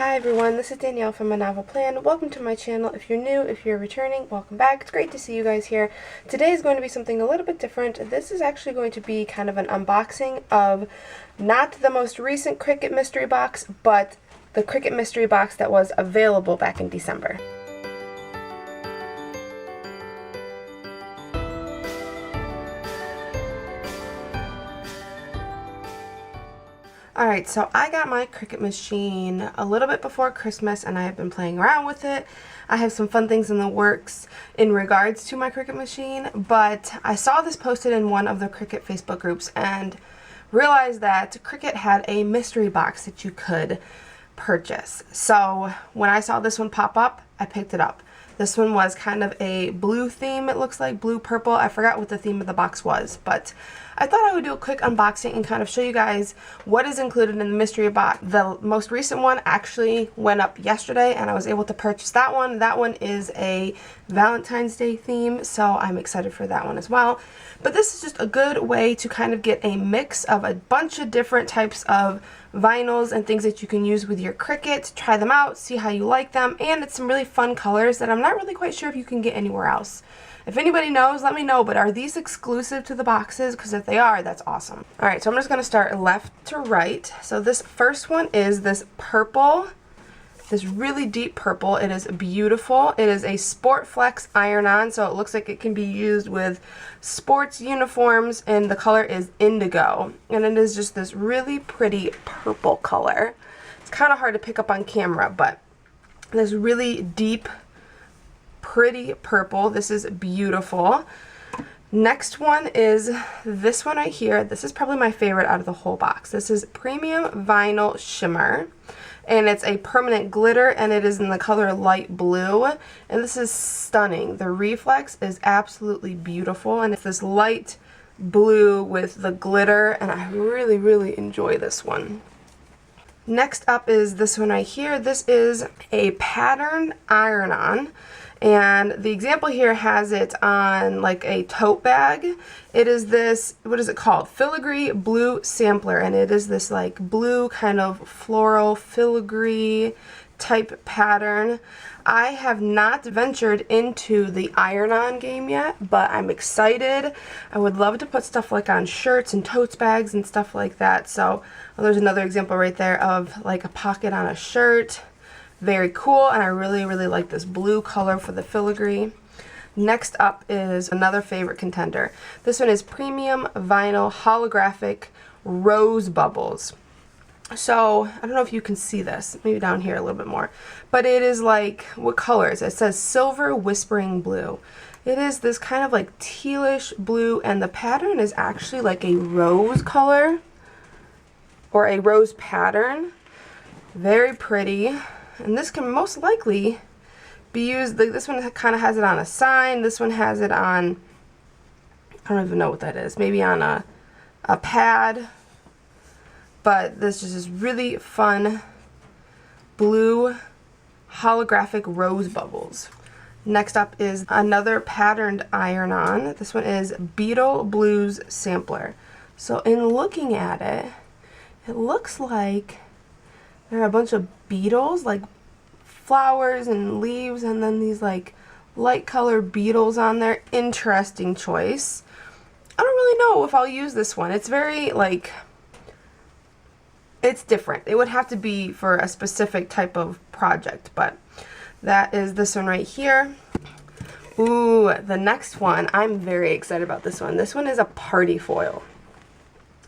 Hi everyone, this is Danielle from A Novel Plan. Welcome to my channel. If you're new, if you're returning, welcome back. It's great to see you guys here. Today is going to be something a little bit different. This is actually going to be kind of an unboxing of not the most recent Cricut Mystery Box, but the Cricut Mystery Box that was available back in December. Alright, so I got my Cricut machine a little bit before Christmas and I have been playing around with it. I have some fun things in the works in regards to my Cricut machine, but I saw this posted in one of the Cricut Facebook groups and realized that Cricut had a mystery box that you could purchase. So when I saw this one pop up, I picked it up. This one was kind of a blue theme, it looks like, blue-purple. I forgot what the theme of the box was, but I thought I would do a quick unboxing and kind of show you guys what is included in the mystery box. The most recent one actually went up yesterday and I was able to purchase that one. That one is a Valentine's Day theme, so I'm excited for that one as well. But this is just a good way to kind of get a mix of a bunch of different types of vinyls and things that you can use with your Cricut. Try them out, see how you like them, and it's some really fun colors that I'm not really quite sure if you can get anywhere else. If anybody knows, let me know, but are these exclusive to the boxes? Because if they are, that's awesome. Alright, so I'm just going to start left to right. So this first one is this purple, this really deep purple. It is beautiful. It is a Sport Flex iron-on, so it looks like it can be used with sports uniforms, and the color is indigo. And it is just this really pretty purple color. It's kind of hard to pick up on camera, but this really deep, pretty purple. This is beautiful. Next one is this one right here. This is probably my favorite out of the whole box. This is Premium Vinyl Shimmer, and it's a permanent glitter, and it is in the color light blue, and this is stunning. The reflex is absolutely beautiful, and it's this light blue with the glitter, and I really enjoy this one. Next up is this one right here. This is a pattern iron-on. And the example here has it on like a tote bag. It is this, what is it called? Filigree Blue Sampler. And it is this like blue kind of floral filigree type pattern. I have not ventured into the iron-on game yet, but I'm excited. I would love to put stuff like on shirts and tote bags and stuff like that. So there's another example right there of like a pocket on a shirt. Very cool, and I really like this blue color for the filigree. Next up is another favorite contender. This one is Premium Vinyl Holographic Rose Bubbles. So, I don't know if you can see this, maybe down here a little bit more, but it is like, what colors? It says Silver Whispering Blue. It is this kind of like tealish blue, and the pattern is actually like a rose color, or a rose pattern. Very pretty. And this can most likely be used, like this one kind of has it on a sign, this one has it on, I don't even know what that is, maybe on a pad, but this is just really fun blue holographic rose bubbles. Next up is another patterned iron-on. This one is Beetle Blues Sampler. So in looking at it, it looks like there are a bunch of beetles, like flowers and leaves, and then these like light colored beetles on there. Interesting choice. I don't really know if I'll use this one. It's very like, it's different. It would have to be for a specific type of project, but that is this one right here. Ooh, the next one, I'm very excited about this one. This one is a party foil.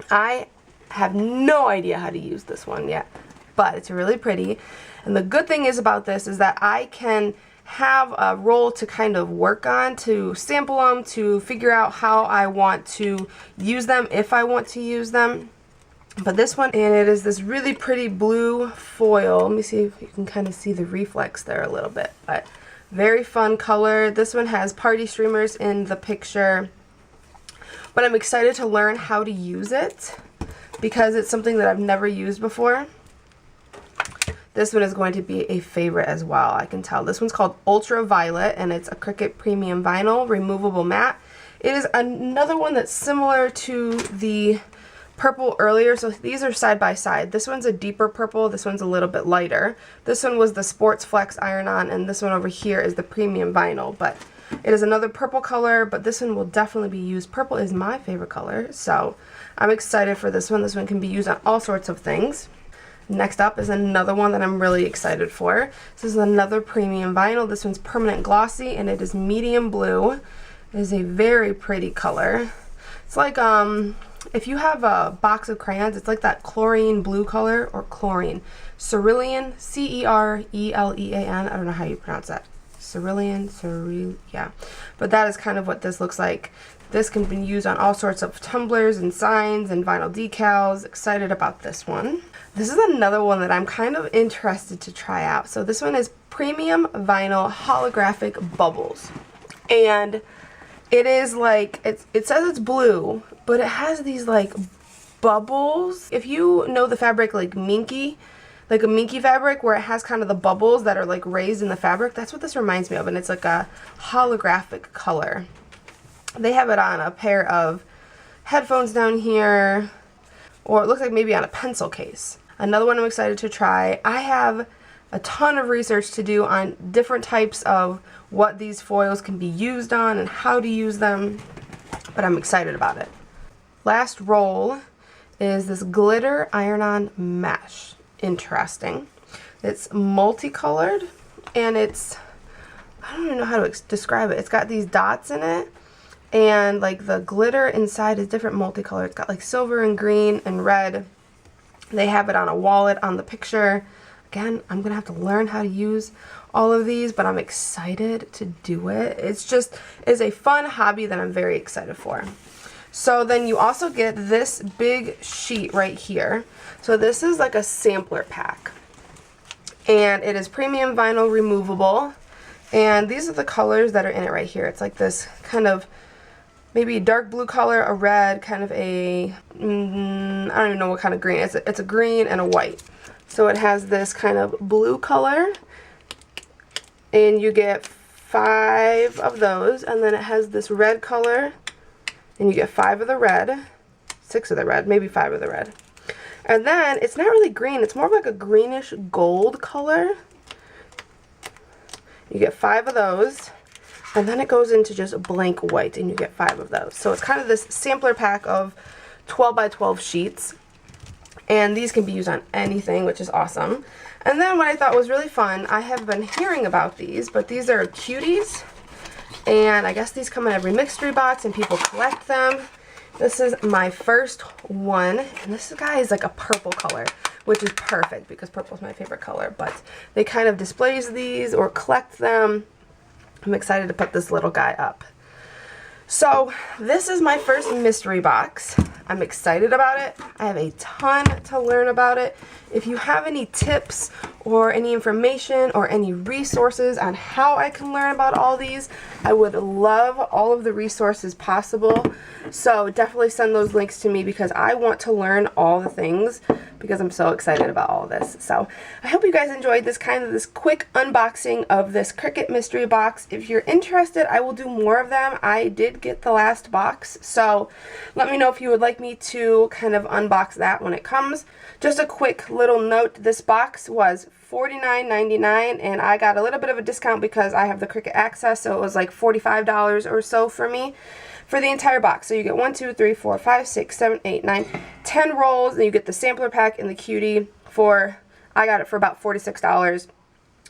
I have no idea how to use this one yet, but it's really pretty. And the good thing is about this is that I can have a roll to kind of work on, to sample them, to figure out how I want to use them, if I want to use them. But this one, and it is this really pretty blue foil. Let me see if you can kind of see the reflex there a little bit, but very fun color. This one has party streamers in the picture, but I'm excited to learn how to use it because it's something that I've never used before. This one is going to be a favorite as well, I can tell. This one's called Ultraviolet, and it's a Cricut Premium Vinyl Removable Matte. It is another one that's similar to the purple earlier, so these are side by side. This one's a deeper purple, this one's a little bit lighter. This one was the Sports Flex iron-on, and this one over here is the premium vinyl, but it is another purple color, but this one will definitely be used. Purple is my favorite color, so I'm excited for this one. This one can be used on all sorts of things. Next up is another one that I'm really excited for. This is another premium vinyl. This one's permanent glossy, and it is medium blue. It is a very pretty color. It's like, if you have a box of crayons, it's like that chlorine blue color, or chlorine. Cerulean, C-E-R-E-L-E-A-N. I don't know how you pronounce that. Cerulean, yeah. But that is kind of what this looks like. This can be used on all sorts of tumblers and signs and vinyl decals. Excited about this one. This is another one that I'm kind of interested to try out. So this one is premium vinyl holographic bubbles. And it is like, it says it's blue, but it has these like bubbles. If you know the fabric like Minky, like a Minky fabric where it has kind of the bubbles that are like raised in the fabric, that's what this reminds me of, and it's like a holographic color. They have it on a pair of headphones down here, or it looks like maybe on a pencil case. Another one I'm excited to try. I have a ton of research to do on different types of what these foils can be used on and how to use them, but I'm excited about it. Last roll is this glitter iron-on mesh. Interesting. It's multicolored, and it's, I don't even know how to describe it. It's got these dots in it, and like the glitter inside is different multicolored. It's got like silver and green and red. They have it on a wallet on the picture. Again, I'm gonna have to learn how to use all of these, but I'm excited to do it. It's a fun hobby that I'm very excited for. So then you also get this big sheet right here. So this is like a sampler pack, and it is premium vinyl removable, and these are the colors that are in it right here. It's like this kind of maybe dark blue color, a red, kind of a, I don't even know what kind of green. It's a green and a white. So it has this kind of blue color, and you get 5 of those, and then it has this red color, and you get 5 of the red, 6 of the red, maybe 5 of the red. And then it's not really green, it's more of like a greenish gold color. You get 5 of those. And then it goes into just blank white, and you get 5 of those. So it's kind of this sampler pack of 12 by 12 sheets. And these can be used on anything, which is awesome. And then what I thought was really fun, I have been hearing about these, but these are cuties. And I guess these come in every mystery box, and people collect them. This is my first one, and this guy is like a purple color, which is perfect because purple is my favorite color. But they kind of displays these or collect them. I'm excited to put this little guy up. So this is my first mystery box. I'm excited about it. I have a ton to learn about it. If you have any tips or any information or any resources on how I can learn about all these, I would love all of the resources possible. So definitely send those links to me because I want to learn all the things because I'm so excited about all this. So I hope you guys enjoyed this quick unboxing of this Cricut Mystery Box. If you're interested, I will do more of them. I did get the last box, so let me know if you would like me to kind of unbox that when it comes. Just a quick little note, this box was $49.99, and I got a little bit of a discount because I have the Cricut Access, so it was like $45 or so for me for the entire box. So you get 1, 2, 3, 4, 5, 6, 7, 8, 9, 10 rolls, and you get the sampler pack and the cutie for, I got it for about $46,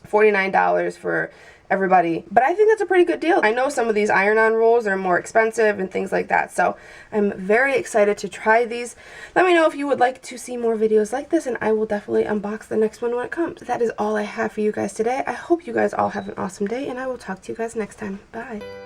$49 for everybody. But I think that's a pretty good deal. I know some of these iron-on rolls are more expensive and things like that, so I'm very excited to try these. Let me know if you would like to see more videos like this, and I will definitely unbox the next one when it comes. That is all I have for you guys today. I hope you guys all have an awesome day, and I will talk to you guys next time. Bye.